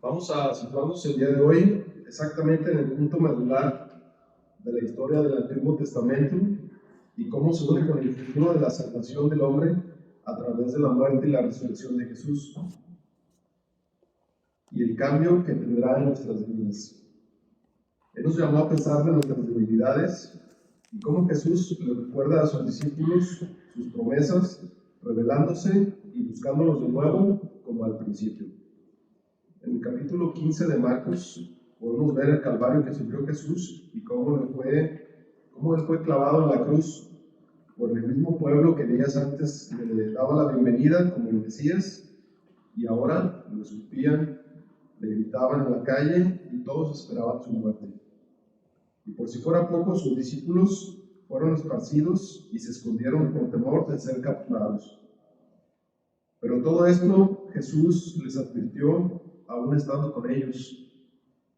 Vamos a situarnos el día de hoy exactamente en el punto medular de la historia del Antiguo Testamento y cómo se une con el futuro de la salvación del hombre a través de la muerte y la resurrección de Jesús y el cambio que tendrá en nuestras vidas. Él nos llamó a pensar de nuestras debilidades y cómo Jesús le recuerda a sus discípulos sus promesas, revelándose y buscándolos de nuevo como al principio. En el capítulo 15 de Marcos podemos ver el calvario que sufrió Jesús y cómo él fue clavado en la cruz por el mismo pueblo que días antes le daba la bienvenida como el Mesías, y ahora lo escupían, le gritaban en la calle y todos esperaban su muerte. Y por si fuera poco, sus discípulos fueron esparcidos y se escondieron por temor de ser capturados. Pero todo esto Jesús les advirtió aún estando con ellos.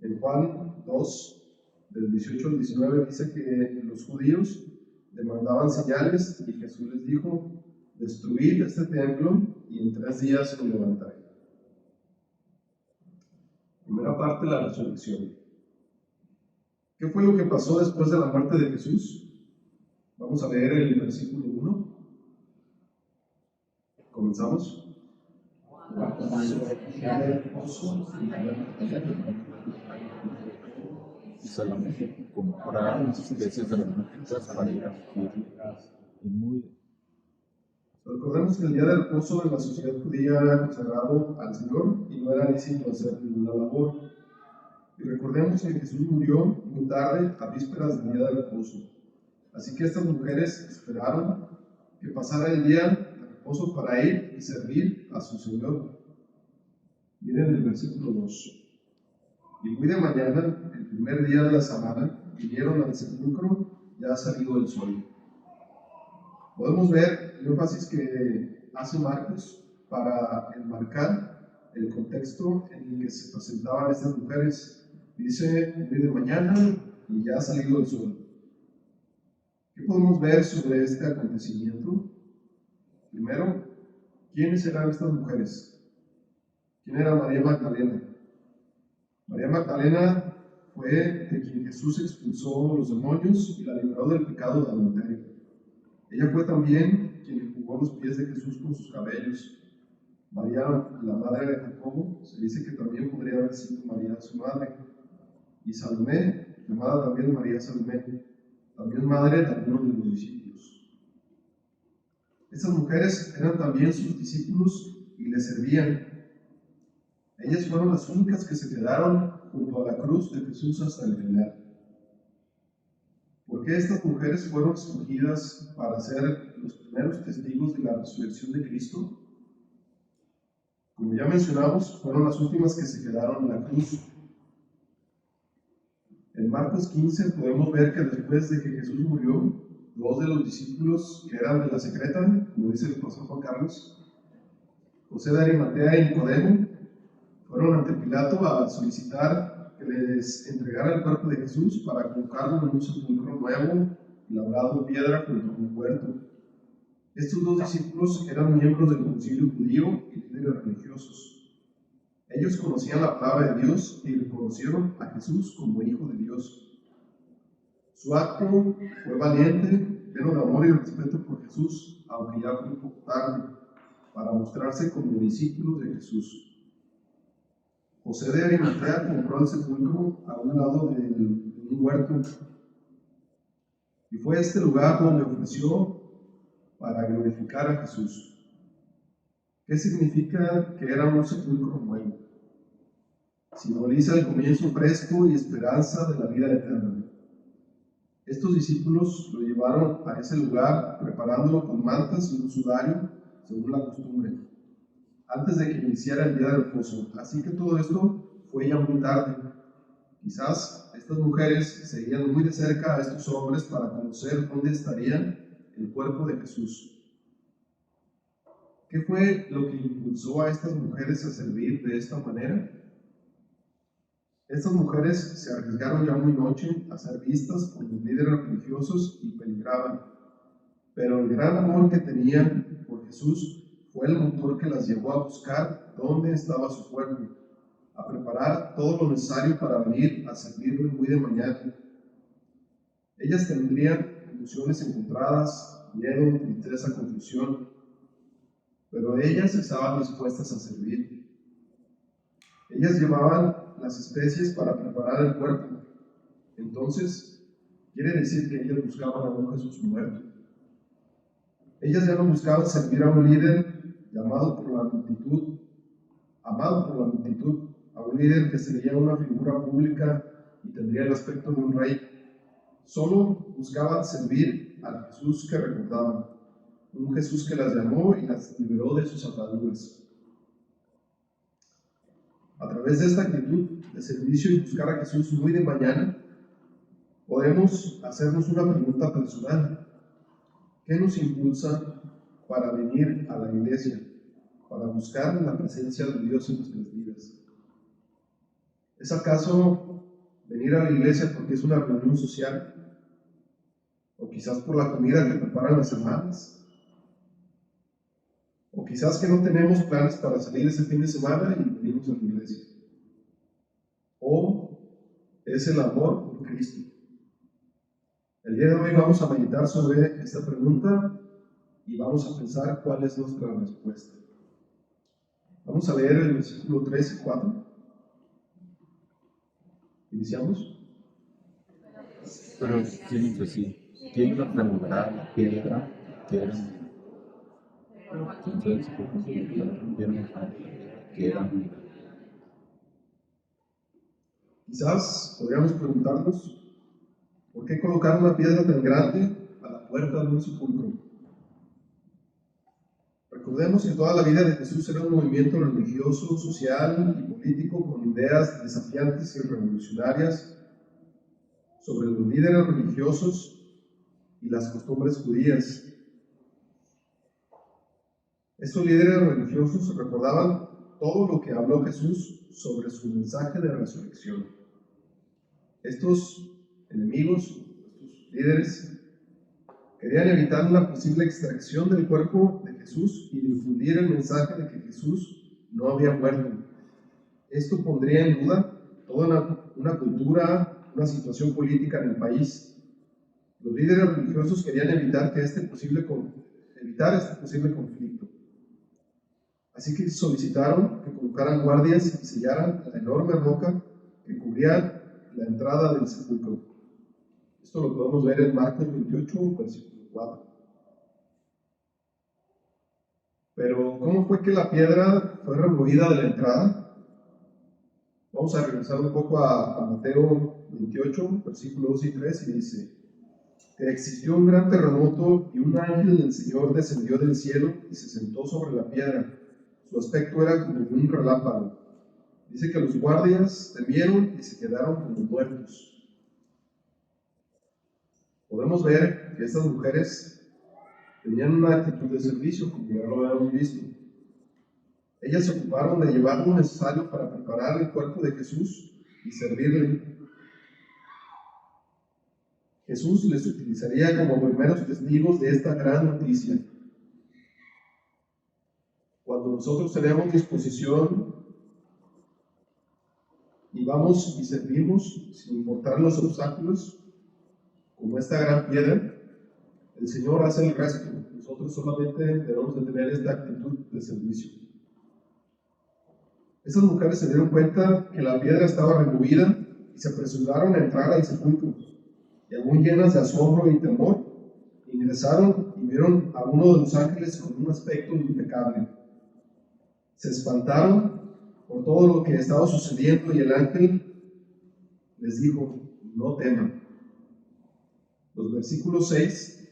En Juan 2, del 18 al 19, dice que los judíos demandaban señales y Jesús les dijo: destruid este templo y en 3 días lo levantaré. Primera parte, la resurrección. ¿Qué fue lo que pasó después de la muerte de Jesús? Vamos a leer el versículo 1. Comenzamos. Y Salomón comprar especies aromáticas para ir a ungir y muy. Recordemos que el día del reposo en la sociedad judía era consagrado al Señor y no era lícito hacer ninguna labor. Y recordemos que Jesús murió muy tarde, a vísperas del día del reposo. Así que estas mujeres esperaron que pasara el día de reposo para ir y servir a su Señor. Miren el versículo 2. Y muy de mañana, el primer día de la semana, vinieron al sepulcro ya ha salido el sol. Podemos ver el énfasis que hace Marcos para enmarcar el contexto en el que se presentaban estas mujeres. Dice muy de mañana y ya ha salido el sol. ¿Qué podemos ver sobre este acontecimiento? Primero, ¿quiénes eran estas mujeres? ¿Quién era María Magdalena? María Magdalena fue de quien Jesús expulsó los demonios y la libró del pecado de adulterio. Ella fue también quien enjugó los pies de Jesús con sus cabellos. María, la madre de Jacobo, se dice que también podría haber sido María su madre. Y Salomé, llamada también María Salomé, también madre de algunos de los discípulos. Estas mujeres eran también sus discípulos y les servían. Ellas fueron las únicas que se quedaron junto a la cruz de Jesús hasta el final. ¿Por qué estas mujeres fueron escogidas para ser los primeros testigos de la resurrección de Cristo? Como ya mencionamos, fueron las últimas que se quedaron en la cruz. En Marcos 15 podemos ver que después de que Jesús murió, 2 de los discípulos que eran de la secreta, como dice el pastor Juan Carlos, José de Arimatea y Nicodemo, fueron ante Pilato a solicitar que les entregara el cuerpo de Jesús para colocarlo en un sepulcro nuevo, labrado en piedra junto a un huerto. Estos 2 discípulos eran miembros del concilio judío y líderes religiosos. Ellos conocían la palabra de Dios y reconocieron a Jesús como Hijo de Dios. Su acto fue valiente, lleno de amor y respeto por Jesús, aunque ya fue un poco tarde, para mostrarse como discípulos de Jesús. José de Arimatea compró el sepulcro a un lado de un huerto, y fue este lugar donde ofreció para glorificar a Jesús. ¿Qué significa que era un sepulcro nuevo? Simboliza el comienzo fresco y esperanza de la vida eterna. Estos discípulos lo llevaron a ese lugar preparándolo con mantas y un sudario, según la costumbre, antes de que iniciara el día del reposo. Así que todo esto fue ya muy tarde. Quizás estas mujeres seguían muy de cerca a estos hombres para conocer dónde estaría el cuerpo de Jesús. ¿Qué fue lo que impulsó a estas mujeres a servir de esta manera? Estas mujeres se arriesgaron ya muy noche a ser vistas por los líderes religiosos y peligraban. Pero el gran amor que tenían por Jesús fue el motor que las llevó a buscar dónde estaba su cuerpo. a preparar todo lo necesario para venir a servirlo muy de mañana. Ellas tendrían emociones encontradas, miedo, tristeza, confusión, pero ellas estaban dispuestas a servir. Ellas llevaban las especies para preparar el cuerpo. Entonces, quiere decir que ellas buscaban a un Jesús muerto. Ellas ya no buscaban servir a un líder amado por la multitud, a un líder que sería una figura pública y tendría el aspecto de un rey. Solo buscaban servir al Jesús que recordaban, un Jesús que las llamó y las liberó de sus ataduras. A través de esta actitud de servicio y buscar a Jesús muy de mañana, podemos hacernos una pregunta personal. ¿Qué nos impulsa para venir a la iglesia, para buscar la presencia de Dios en nuestras vidas? ¿Es acaso venir a la iglesia porque es una reunión social? ¿O quizás por la comida que preparan las hermanas? ¿O quizás que no tenemos planes para salir ese fin de semana y venimos a la iglesia? ¿O es el amor por Cristo? El día de hoy vamos a meditar sobre esta pregunta y vamos a pensar cuál es nuestra respuesta. Vamos a leer el versículo 3 y 4. ¿Iniciamos? Pero ¿quién decir? ¿Quién removerá la piedra que era mía? Entonces, que era mía. Quizás podríamos preguntarnos, ¿por qué colocar una piedra tan grande a la puerta de un sepulcro? Recordemos que toda la vida de Jesús era un movimiento religioso, social y político con ideas desafiantes y revolucionarias sobre los líderes religiosos y las costumbres judías. Estos líderes religiosos recordaban todo lo que habló Jesús sobre su mensaje de resurrección. Estos enemigos, estos líderes, querían evitar una posible extracción del cuerpo de Jesús y difundir el mensaje de que Jesús no había muerto. Esto pondría en duda toda una cultura, una situación política en el país. Los líderes religiosos querían evitar este posible conflicto. Así que solicitaron que colocaran guardias y sellaran la enorme roca que cubría la entrada del sepulcro. Esto lo podemos ver en Marcos 28, versículo 4. Pero, ¿cómo fue que la piedra fue removida de la entrada? Vamos a regresar un poco a Mateo 28, versículos 2 y 3, y dice que existió un gran terremoto y un ángel del Señor descendió del cielo y se sentó sobre la piedra. Su aspecto era como un relámpago. Dice que los guardias temieron y se quedaron como muertos. Podemos ver que estas mujeres tenían una actitud de servicio, como ya lo habíamos visto. Ellas se ocuparon de llevar lo necesario para preparar el cuerpo de Jesús y servirle. Jesús les utilizaría como primeros testigos de esta gran noticia. Cuando nosotros tenemos disposición y vamos y servimos sin importar los obstáculos, como esta gran piedra, el Señor hace el resto. Nosotros solamente debemos de tener esta actitud de servicio. Estas mujeres se dieron cuenta que la piedra estaba removida y se apresuraron a entrar al sepulcro. Y aún llenas de asombro y temor, ingresaron y vieron a uno de los ángeles con un aspecto impecable. Se espantaron por todo lo que estaba sucediendo y el ángel les dijo, no teman. Los versículos 6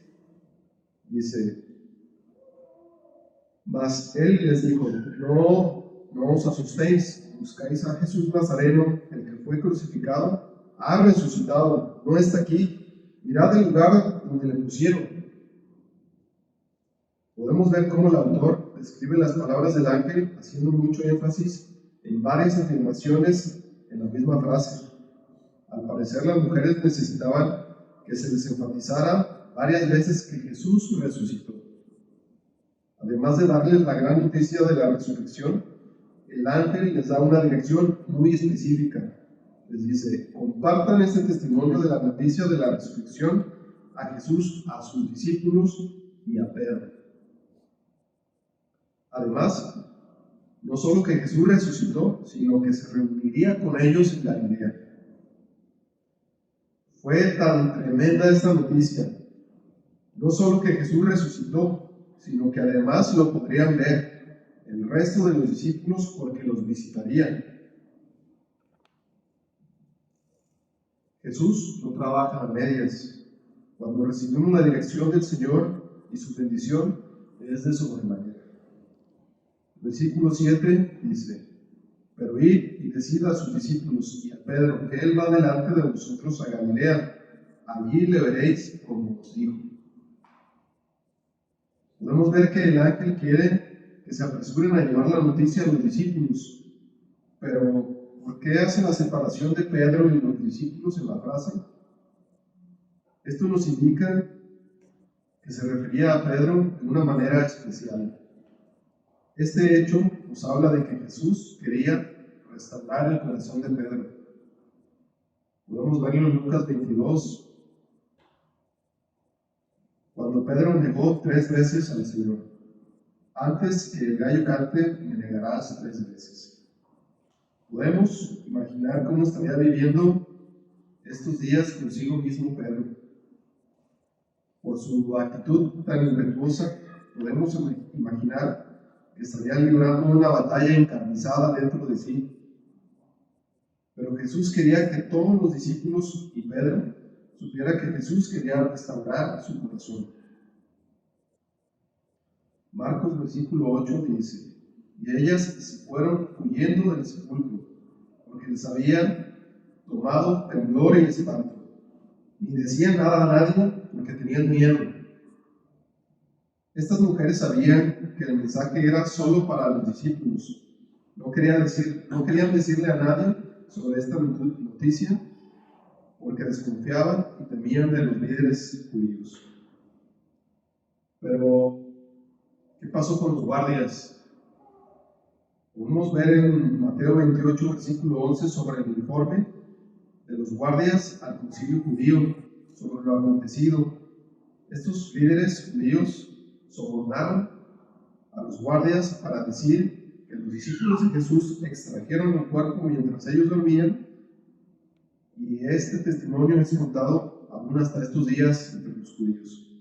dice, mas él les dijo, no os asustéis, buscáis a Jesús Nazareno, el que fue crucificado, ha resucitado, no está aquí, mirad el lugar donde le pusieron. Podemos ver cómo el autor describe las palabras del ángel haciendo mucho énfasis en varias afirmaciones en la misma frase. Al parecer las mujeres necesitaban que se les enfatizara varias veces que Jesús resucitó. Además de darles la gran noticia de la resurrección, el ángel les da una dirección muy específica. Les dice: compartan este testimonio de la noticia de la resurrección a Jesús, a sus discípulos y a Pedro. Además, no solo que Jesús resucitó, sino que se reuniría con ellos en Galilea. Fue tan tremenda esta noticia, no solo que Jesús resucitó, sino que además lo podrían ver el resto de los discípulos porque los visitarían. Jesús no trabaja a medias. Cuando recibimos la dirección del Señor y su bendición, es de sobremanera. Versículo 7 dice: pero id y decid a sus discípulos y a Pedro que él va delante de vosotros a Galilea, allí le veréis como os dijo. Podemos ver que el ángel quiere que se apresuren a llevar la noticia a los discípulos, pero ¿por qué hace la separación de Pedro y los discípulos en la frase? Esto nos indica que se refería a Pedro de una manera especial. Este hecho nos habla de que Jesús quería restaurar el corazón de Pedro. Podemos verlo en Lucas 22, cuando Pedro negó 3 veces al Señor: antes que el gallo cante, me negarás 3 veces. Podemos imaginar cómo estaría viviendo estos días consigo mismo Pedro. Por su actitud tan impetuosa, podemos imaginar que estaría librando una batalla encarnizada dentro de sí. Pero Jesús quería que todos los discípulos y Pedro supiera que Jesús quería restaurar su corazón. Marcos versículo 8 dice: y ellas se fueron huyendo del sepulcro, porque les habían tomado temblor y espanto. Ni decían nada a nadie porque tenían miedo. Estas mujeres sabían que el mensaje era solo para los discípulos. No querían decirle a nadie sobre esta noticia porque desconfiaban y temían de los líderes judíos. Pero, ¿qué pasó con los guardias? Podemos ver en Mateo 28, versículo 11, sobre el informe de los guardias al concilio judío sobre lo acontecido. Estos líderes judíos sobornaron a los guardias para decir que los discípulos de Jesús extrajeron el cuerpo mientras ellos dormían, y este testimonio es contado aún hasta estos días entre los judíos.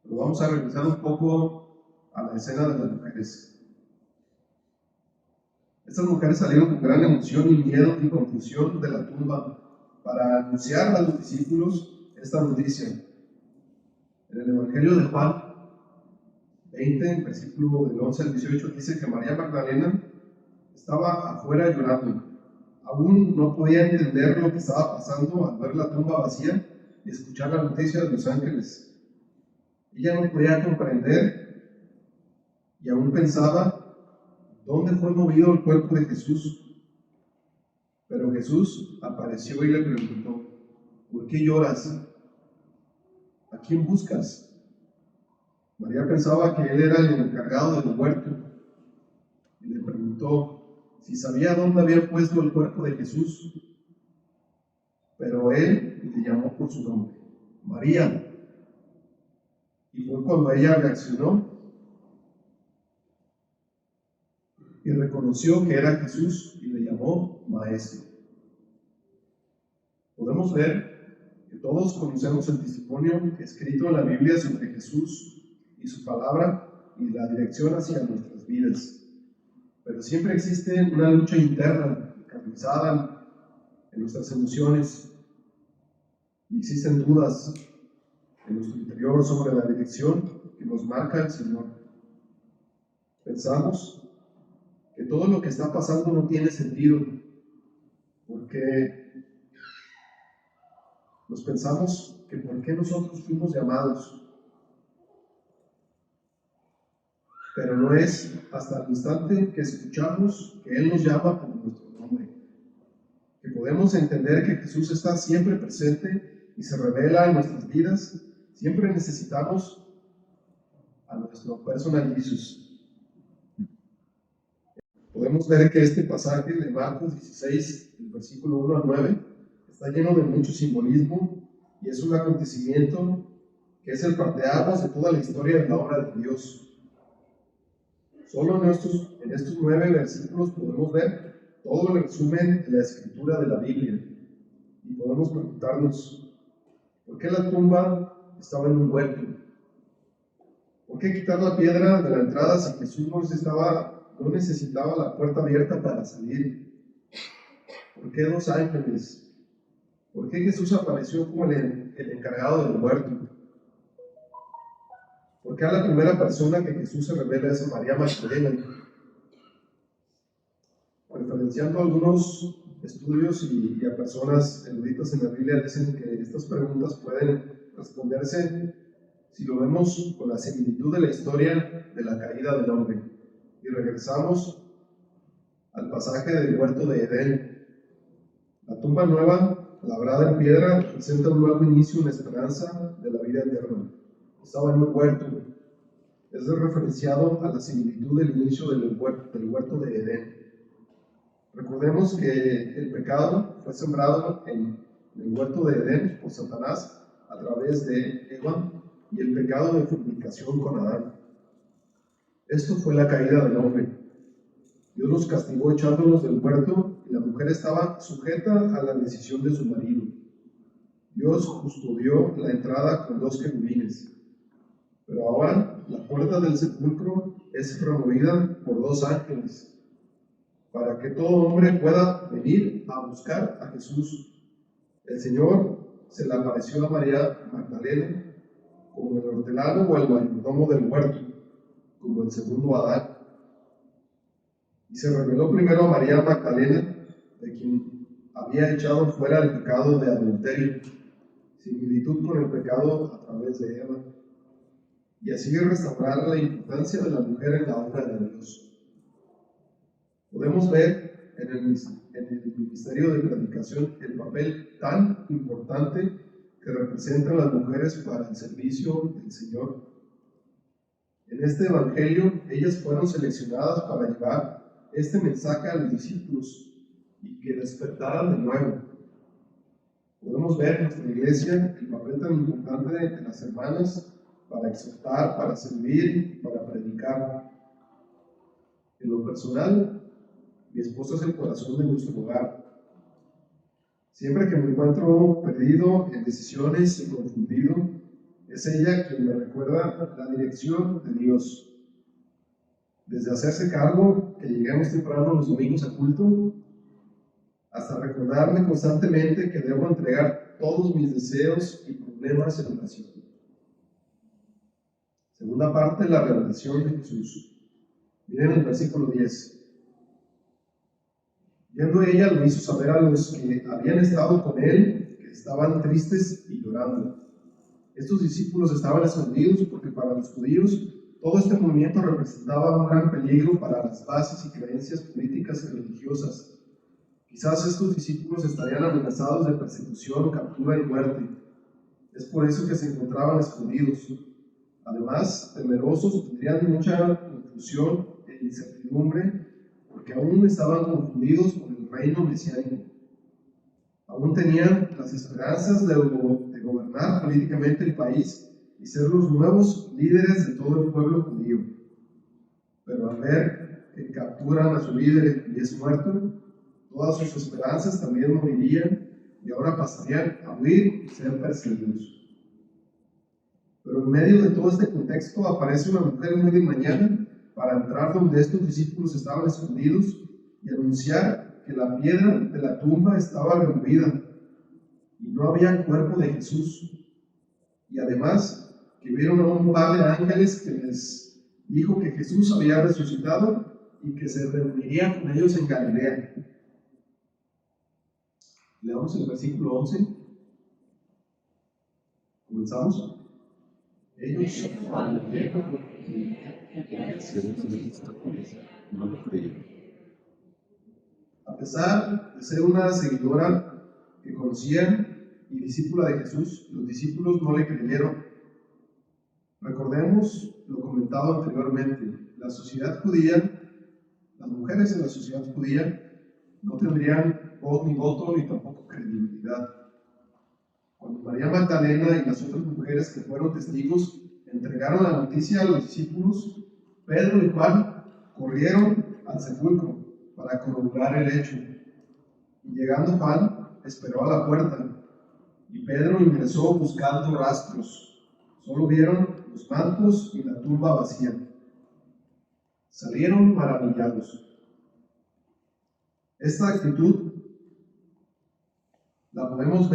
Pero vamos a regresar un poco a la escena de las mujeres. Estas mujeres salieron con gran emoción y miedo y confusión de la tumba para anunciar a los discípulos esta noticia. En el Evangelio de Juan 20, versículo del 11 al 18, dice que María Magdalena estaba afuera llorando. Aún no podía entender lo que estaba pasando al ver la tumba vacía y escuchar la noticia de los ángeles. Ella no podía comprender y aún pensaba: ¿dónde fue movido el cuerpo de Jesús? Pero Jesús apareció y le preguntó: ¿por qué lloras? ¿A quién buscas? María pensaba que él era el encargado del huerto y le preguntó si sabía dónde había puesto el cuerpo de Jesús. Pero él le llamó por su nombre: María. Y fue cuando ella reaccionó y reconoció que era Jesús y le llamó Maestro. Podemos ver que todos conocemos el testimonio escrito en la Biblia sobre Jesús y su palabra y la dirección hacia nuestras vidas. Pero siempre existe una lucha interna, encarnizada en nuestras emociones, y existen dudas en nuestro interior sobre la dirección que nos marca el Señor. Pensamos que todo lo que está pasando no tiene sentido, porque nos pensamos que por qué nosotros fuimos llamados. Pero no es hasta el instante que escuchamos que Él nos llama por nuestro nombre, que podemos entender que Jesús está siempre presente y se revela en nuestras vidas. Siempre necesitamos a nuestro personal Jesús. podemos ver que este pasaje de Marcos 16, el versículo 1 al 9, está lleno de mucho simbolismo y es un acontecimiento que es el parteaguas de toda la historia de la obra de Dios. Solo en estos 9 versículos podemos ver todo el resumen de la escritura de la Biblia y podemos preguntarnos, ¿por qué la tumba estaba en un huerto? ¿Por qué quitar la piedra de la entrada si Jesús no necesitaba la puerta abierta para salir? ¿Por qué 2 ángeles? ¿Por qué Jesús apareció como el encargado del huerto? ¿Por qué a la primera persona que Jesús se revela es a María Magdalena? Referenciando algunos estudios y a personas eruditas en la Biblia, dicen que estas preguntas pueden responderse si lo vemos con la similitud de la historia de la caída del hombre. Y regresamos al pasaje del huerto de Edén. La tumba nueva, labrada en piedra, representa un nuevo inicio, una esperanza de la vida eterna. Estaba en un huerto. Es referenciado a la similitud del inicio del huerto de Edén. Recordemos que el pecado fue sembrado en el huerto de Edén por Satanás a través de Eva y el pecado de fornicación con Adán. Esto fue la caída del hombre. Dios los castigó echándolos del huerto y la mujer estaba sujeta a la decisión de su marido. Dios custodió la entrada con 2 querubines. Pero ahora la puerta del sepulcro es removida por 2 ángeles, para que todo hombre pueda venir a buscar a Jesús. El Señor se le apareció a María Magdalena como el hortelano o el mayordomo del huerto, como el segundo Adán. Y se reveló primero a María Magdalena, de quien había echado fuera el pecado de adulterio, similitud con el pecado a través de Eva, y así restaurar la importancia de la mujer en la obra de Dios. Podemos ver en el ministerio de predicación el papel tan importante que representan las mujeres para el servicio del Señor. En este evangelio, ellas fueron seleccionadas para llevar este mensaje a los discípulos y que despertaran de nuevo. Podemos ver en nuestra iglesia el papel tan importante de las hermanas para exhortar, para servir, para predicar. En lo personal, mi esposa es el corazón de nuestro hogar. Siempre que me encuentro perdido en decisiones y confundido, es ella quien me recuerda la dirección de Dios. Desde hacerse cargo que lleguemos temprano los domingos a culto, hasta recordarme constantemente que debo entregar todos mis deseos y problemas en oración. Segunda parte, la revelación de Jesús. Miren el versículo 10. Yendo ella, lo hizo saber a los que habían estado con él, que estaban tristes y llorando. Estos discípulos estaban escondidos porque para los judíos todo este movimiento representaba un gran peligro para las bases y creencias políticas y religiosas. Quizás estos discípulos estarían amenazados de persecución, captura y muerte. Es por eso que se encontraban escondidos. Además, temerosos, tendrían mucha confusión e incertidumbre, porque aún estaban confundidos con el reino mesiánico. Aún tenían las esperanzas de gobernar políticamente el país y ser los nuevos líderes de todo el pueblo judío. Pero al ver que capturan a su líder y es muerto, todas sus esperanzas también morirían y ahora pasarían a huir y ser perseguidos. Pero en medio de todo este contexto aparece una mujer muy de mañana para entrar donde estos discípulos estaban escondidos y anunciar que la piedra de la tumba estaba removida y no había cuerpo de Jesús. Y además que vieron a un par de ángeles que les dijo que Jesús había resucitado y que se reuniría con ellos en Galilea. Leamos el versículo 11. Comenzamos. Ellos no lo creyeron. A pesar de ser una seguidora que conocían y discípula de Jesús, los discípulos no le creyeron. Recordemos lo comentado anteriormente. La sociedad judía, la las mujeres en la sociedad judía no tendrían voz ni voto ni tampoco credibilidad. Cuando María Magdalena y las otras mujeres que fueron testigos entregaron la noticia a los discípulos, Pedro y Juan corrieron al sepulcro para corroborar el hecho. Y llegando Juan, esperó a la puerta, y Pedro ingresó buscando rastros. Solo vieron los mantos y la tumba vacía. Salieron maravillados. Esta actitud no la podemos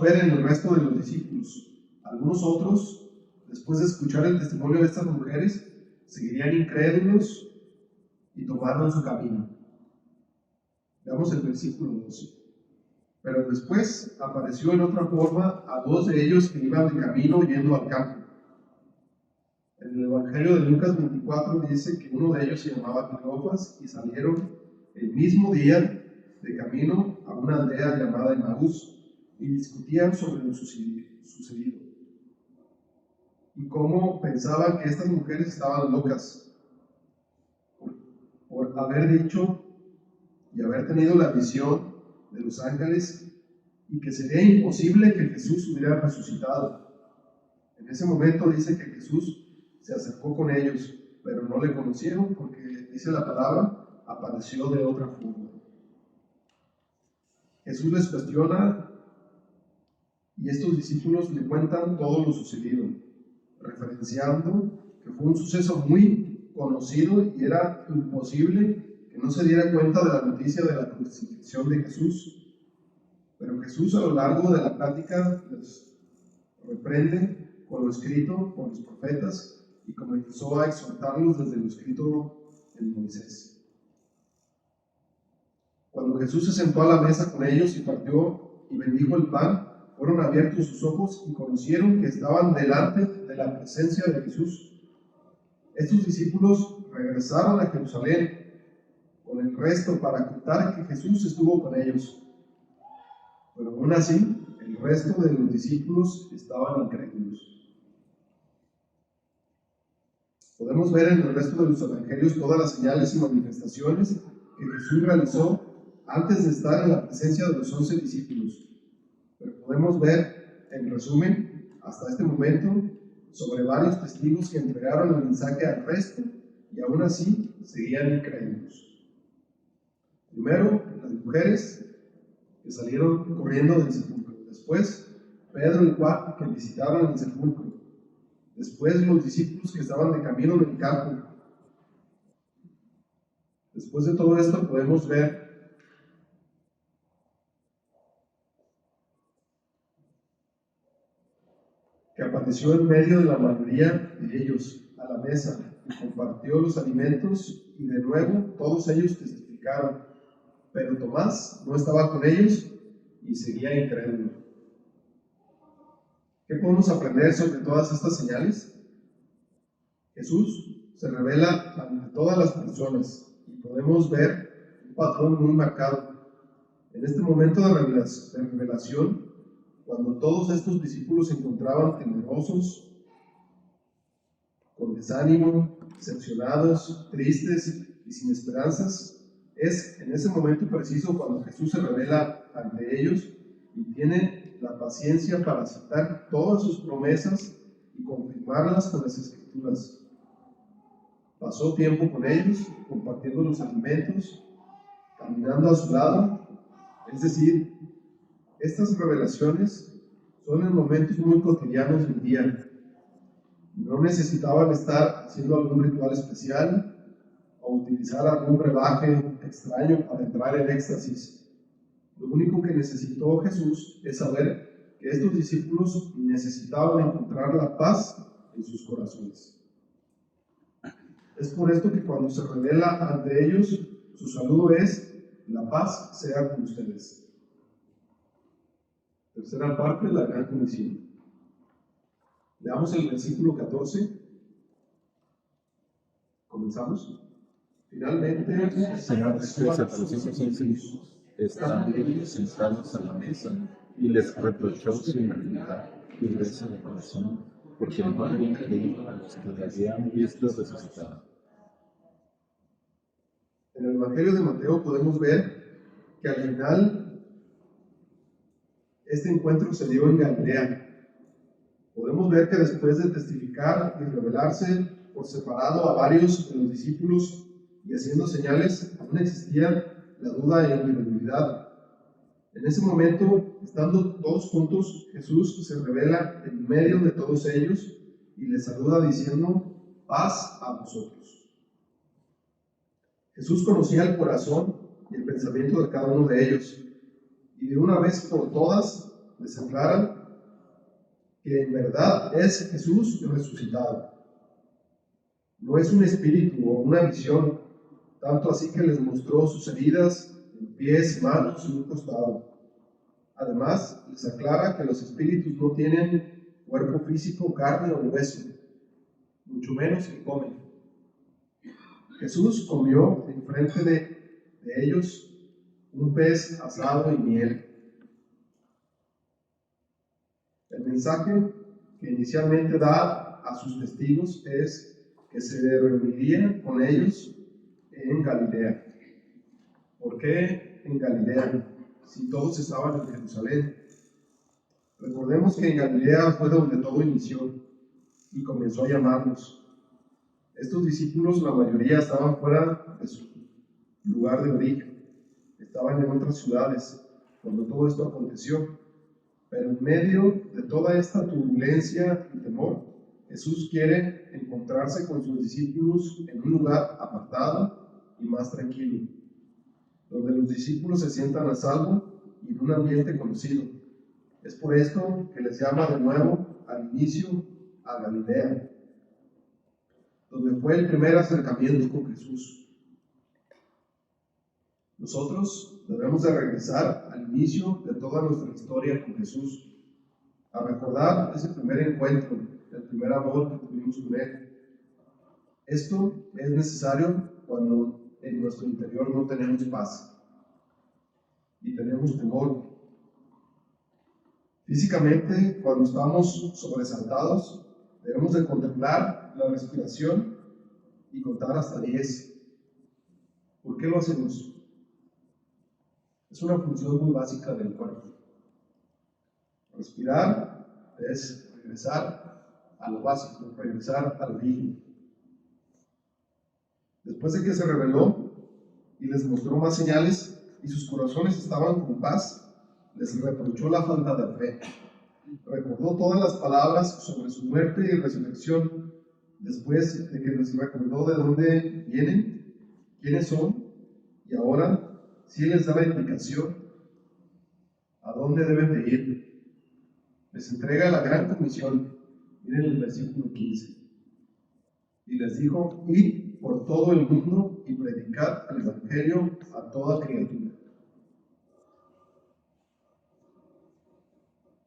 ver en el resto de los discípulos. Algunos otros, después de escuchar el testimonio de estas mujeres, seguirían incrédulos y tomaron su camino. Veamos el versículo 12. Pero después apareció en otra forma a dos de ellos que iban de camino yendo al campo. En el Evangelio de Lucas 24 dice que uno de ellos se llamaba Cleofas y salieron el mismo día de camino a una aldea llamada Emaús y discutían sobre lo sucedido y cómo pensaban que estas mujeres estaban locas por haber dicho y haber tenido la visión de los ángeles y que sería imposible que Jesús hubiera resucitado. En ese momento dice que Jesús se acercó con ellos, pero no le conocieron porque, dice la palabra, apareció de otra forma. Jesús les cuestiona y estos discípulos le cuentan todo lo sucedido, referenciando que fue un suceso muy conocido y era imposible que no se diera cuenta de la noticia de la crucifixión de Jesús. Pero Jesús a lo largo de la plática les reprende con lo escrito por los profetas y comenzó a exhortarlos desde lo escrito en Moisés. Cuando Jesús se sentó a la mesa con ellos y partió y bendijo el pan, fueron abiertos sus ojos y conocieron que estaban delante de la presencia de Jesús. Estos discípulos regresaron a Jerusalén con el resto para contar que Jesús estuvo con ellos. Pero aún así, el resto de los discípulos estaban incrédulos. Podemos ver en el resto de los evangelios todas las señales y manifestaciones que Jesús realizó antes de estar en la presencia de los 11 discípulos. Pero podemos ver, en resumen, hasta este momento, sobre varios testigos que entregaron el mensaje al resto y aún así seguían incrédulos. Primero, las mujeres que salieron corriendo del sepulcro. Después, Pedro y Juan que visitaron el sepulcro. Después, los discípulos que estaban de camino del campo. Después de todo esto, podemos ver que apareció en medio de la mayoría de ellos a la mesa y compartió los alimentos, y de nuevo todos ellos testificaron, pero Tomás no estaba con ellos y seguía incrédulo. ¿Qué podemos aprender sobre todas estas señales? Jesús se revela ante todas las personas y podemos ver un patrón muy marcado. En este momento de revelación, cuando todos estos discípulos se encontraban temerosos, con desánimo, decepcionados, tristes y sin esperanzas, es en ese momento preciso cuando Jesús se revela ante ellos y tiene la paciencia para aceptar todas sus promesas y confirmarlas con las Escrituras. Pasó tiempo con ellos, compartiendo los alimentos, caminando a su lado, es decir, estas revelaciones son en momentos muy cotidianos del día. No necesitaban estar haciendo algún ritual especial o utilizar algún brebaje extraño para entrar en éxtasis. Lo único que necesitó Jesús es saber que estos discípulos necesitaban encontrar la paz en sus corazones. Es por esto que cuando se revela ante ellos, su saludo es: la paz sea con ustedes. Tercera parte de la gran comisión. Leamos el versículo 14. Comenzamos. Finalmente, El Señor les apareció a los 11 hijos, estando sentados a la mesa, y les reprochó su inmoralidad y dureza de corazón, porque no habían creído a los que le habían visto resucitar. En el Evangelio de Mateo podemos ver que al final este encuentro se dio en Galilea. Podemos ver que después de testificar y revelarse por separado a varios de los discípulos y haciendo señales, aún existía la duda e incredulidad. En ese momento, estando todos juntos, Jesús se revela en medio de todos ellos y les saluda diciendo: paz a vosotros. Jesús conocía el corazón y el pensamiento de cada uno de ellos, y de una vez por todas les aclara que en verdad es Jesús resucitado. No es un espíritu o una visión, tanto así que les mostró sus heridas en pies, manos y un costado. Además, les aclara que los espíritus no tienen cuerpo físico, carne o hueso, mucho menos que comen. Jesús comió enfrente de ellos un pez asado y miel. El mensaje que inicialmente da a sus testigos es que se reuniría con ellos en Galilea. ¿Por qué en Galilea, si todos estaban en Jerusalén? Recordemos que en Galilea fue donde todo inició y comenzó a llamarlos. Estos discípulos, la mayoría, estaban fuera de su lugar de origen, estaban en otras ciudades cuando todo esto aconteció. Pero en medio de toda esta turbulencia y temor, Jesús quiere encontrarse con sus discípulos en un lugar apartado y más tranquilo, donde los discípulos se sientan a salvo y en un ambiente conocido. Es por esto que les llama de nuevo al inicio a Galilea, donde fue el primer acercamiento con Jesús. Nosotros debemos de regresar al inicio de toda nuestra historia con Jesús, a recordar ese primer encuentro, el primer amor que tuvimos con Él. Esto es necesario cuando en nuestro interior no tenemos paz y tenemos temor. Físicamente, cuando estamos sobresaltados, debemos de contemplar la respiración y contar hasta 10. ¿Por qué lo hacemos? Es una función muy básica del cuerpo. Respirar es regresar a lo básico, regresar al origen. Después de que se reveló y les mostró más señales y sus corazones estaban con paz, les reprochó la falta de fe. Recordó todas las palabras sobre su muerte y resurrección, después de que les recordó de dónde vienen, quiénes son, y ahora sí les da la indicación a dónde deben de ir. Les entrega la gran comisión. Miren el versículo 15. Y les dijo: id por todo el mundo y predicad el evangelio a toda criatura.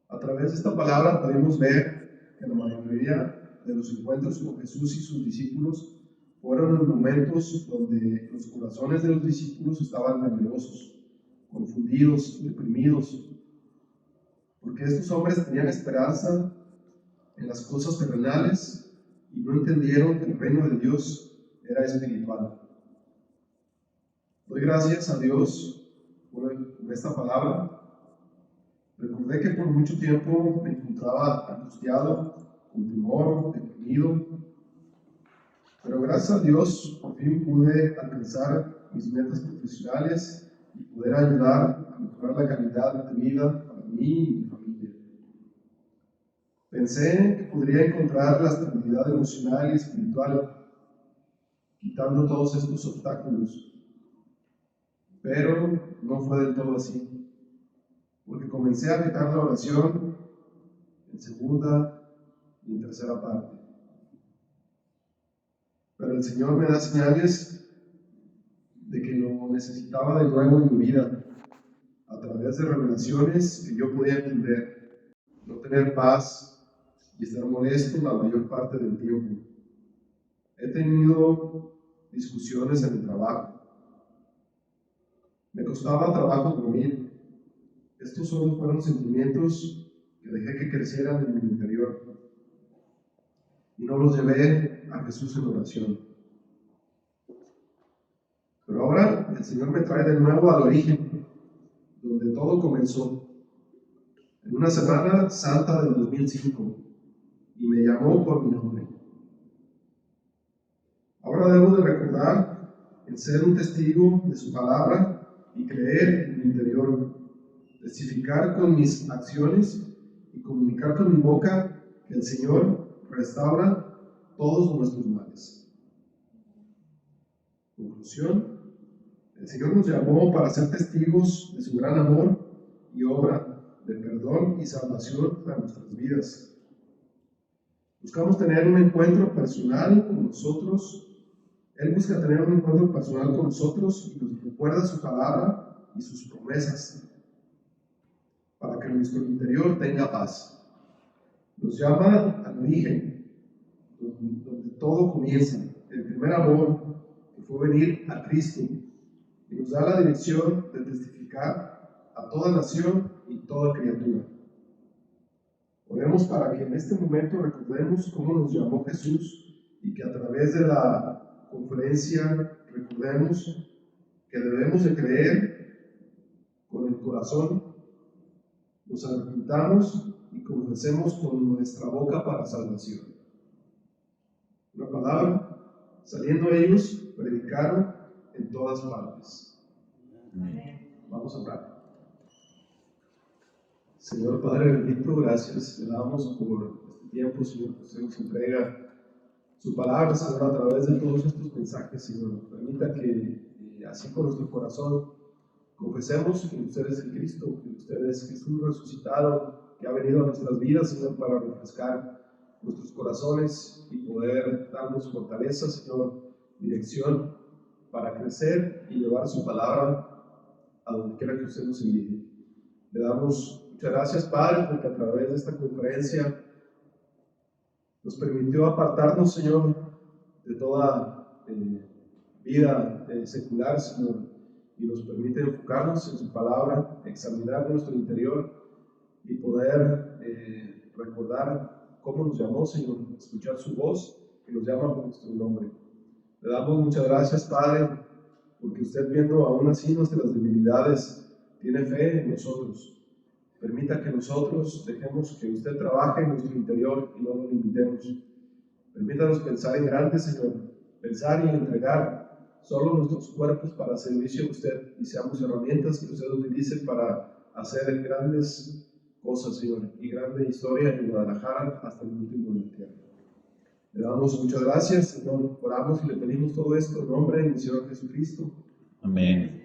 A través de esta palabra podemos ver que la mayoría de los encuentros con Jesús y sus discípulos fueron en momentos donde los corazones de los discípulos estaban temerosos, confundidos, deprimidos, porque estos hombres tenían esperanza en las cosas terrenales y no entendieron que el reino de Dios era espiritual. Doy gracias a Dios por esta palabra. Recordé que por mucho tiempo me encontraba angustiado, con temor, deprimido, pero gracias a Dios por fin pude alcanzar mis metas profesionales y poder ayudar a mejorar la calidad de vida para mí y mi familia. Pensé que podría encontrar la estabilidad emocional y espiritual quitando todos estos obstáculos, pero no fue del todo así, porque comencé a quitar la oración en segunda y en tercera parte. Pero el Señor me da señales de que lo necesitaba de nuevo en mi vida, a través de revelaciones que yo podía entender, no tener paz y estar molesto la mayor parte del tiempo. He tenido discusiones en el trabajo. Me costaba trabajo dormir. Estos solo fueron sentimientos que dejé que crecieran en mi interior y no los llevé a Jesús en oración. Pero Pero ahora el Señor me trae de nuevo al origen, donde todo comenzó, en una semana santa del 2005, y me llamó por mi nombre. Ahora debo de recordar el ser un testigo de su palabra y creer en mi interior, testificar con mis acciones y comunicar con mi boca que el Señor restaura todos nuestros males. Conclusión: el Señor nos llamó para ser testigos de su gran amor y obra de perdón y salvación para nuestras vidas. Buscamos tener un encuentro personal con nosotros. Él busca tener un encuentro personal con nosotros y nos recuerda su palabra y sus promesas para que nuestro interior tenga paz. Nos llama al origen, donde todo comienza, el primer amor que fue venir a Cristo, y nos da la dirección de testificar a toda nación y toda criatura. Oremos para que en este momento recordemos cómo nos llamó Jesús y que a través de la conferencia recordemos que debemos de creer con el corazón, nos arrepintamos y confesemos con nuestra boca para salvación. Una palabra, saliendo ellos, predicaron en todas partes. Vamos a orar. Señor Padre bendito, gracias le damos por este tiempo, Señor, que usted nos entrega su palabra, Señor, a través de todos estos mensajes, Señor. Permita que así con nuestro corazón confesemos que usted es el Cristo, que usted es Jesús resucitado, que ha venido a nuestras vidas, Señor, para refrescar nuestros corazones y poder darnos fortaleza, Señor, dirección para crecer y llevar su palabra a donde quiera que usted nos envíe. Le damos muchas gracias, Padre, porque a través de esta conferencia nos permitió apartarnos, Señor, de toda vida secular, Señor, y nos permite enfocarnos en su palabra, examinar nuestro interior y poder recordar cómo nos llamó, Señor, escuchar su voz que nos llama por nuestro nombre. Le damos muchas gracias, Padre, porque usted, viendo aún así nuestras debilidades, tiene fe en nosotros. Permita que nosotros dejemos que usted trabaje en nuestro interior y no lo limitemos. Permítanos pensar en grande, Señor, pensar y entregar solo nuestros cuerpos para servicio a usted y seamos herramientas que usted utilice para hacer grandes cosas, Señor, y grande historia en Guadalajara hasta el último de la tierra. Le damos muchas gracias, Señor, oramos y le pedimos todo esto en nombre del Señor Jesucristo. Amén.